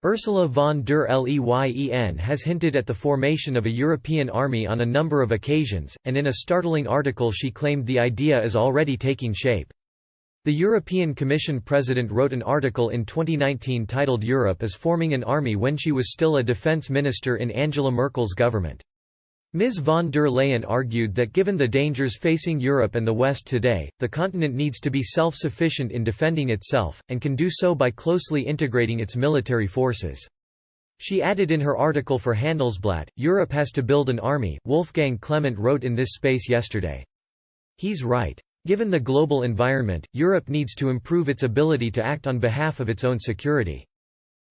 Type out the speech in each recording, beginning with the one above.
Ursula von der Leyen has hinted at the formation of a European army on a number of occasions, and in a startling article she claimed the idea is already taking shape. The European Commission president wrote an article in 2019 titled "Europe is forming an army" when she was still a defense minister in Angela Merkel's government. Ms. von der Leyen argued that given the dangers facing Europe and the West today, the continent needs to be self-sufficient in defending itself, and can do so by closely integrating its military forces. She added in her article for Handelsblatt, "Europe has to build an army." Wolfgang Clement wrote in this space yesterday. He's right. Given the global environment, Europe needs to improve its ability to act on behalf of its own security.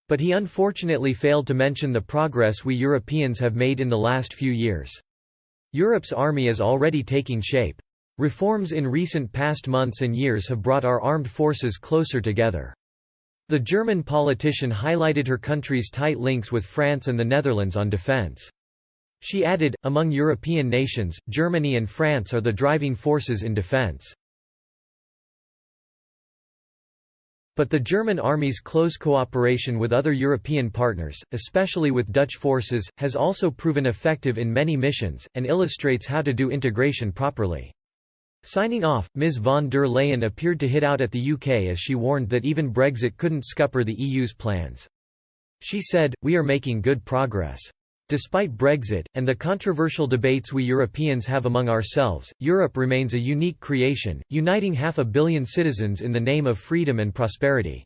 But he unfortunately failed to mention the progress we Europeans have made in the last few years. Europe's army is already taking shape. Reforms in recent past months and years have brought our armed forces closer together. The German politician highlighted her country's tight links with France and the Netherlands on defense. She added, among European nations, Germany and France are the driving forces in defense. But the German army's close cooperation with other European partners, especially with Dutch forces, has also proven effective in many missions, and illustrates how to do integration properly. Signing off, Ms. von der Leyen appeared to hit out at the UK as she warned that even Brexit couldn't scupper the EU's plans. She said, "We are making good progress. Despite Brexit, and the controversial debates we Europeans have among ourselves, Europe remains a unique creation, uniting 500 million citizens in the name of freedom and prosperity.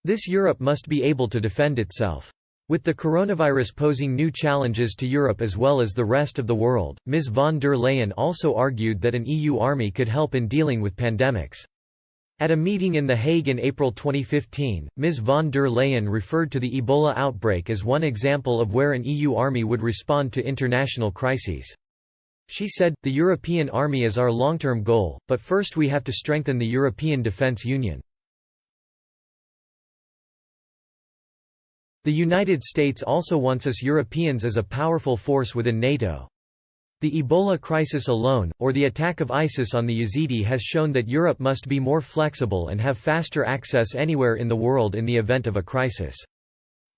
This Europe must be able to defend itself." With the coronavirus posing new challenges to Europe as well as the rest of the world, Ms. von der Leyen also argued that an EU army could help in dealing with pandemics. At a meeting in The Hague in April 2015, Ms. von der Leyen referred to the Ebola outbreak as one example of where an EU army would respond to international crises. She said, "The European army is our long-term goal, but first we have to strengthen the European Defence Union." The United States also wants us Europeans as a powerful force within NATO. The Ebola crisis alone, or the attack of ISIS on the Yazidi, has shown that Europe must be more flexible and have faster access anywhere in the world in the event of a crisis.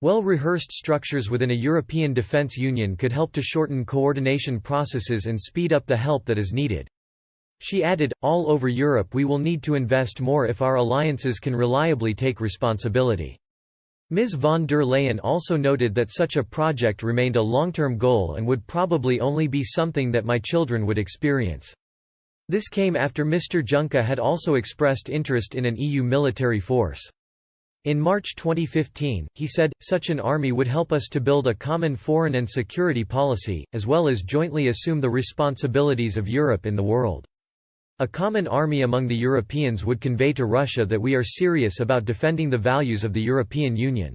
Well-rehearsed structures within a European defence union could help to shorten coordination processes and speed up the help that is needed. She added, "All over Europe we will need to invest more if our alliances can reliably take responsibility." Ms. von der Leyen also noted that such a project remained a long-term goal and would probably only be something that my children would experience. This came after Mr. Juncker had also expressed interest in an EU military force. In March 2015, he said, "Such an army would help us to build a common foreign and security policy, as well as jointly assume the responsibilities of Europe in the world. A common army among the Europeans would convey to Russia that we are serious about defending the values of the European Union."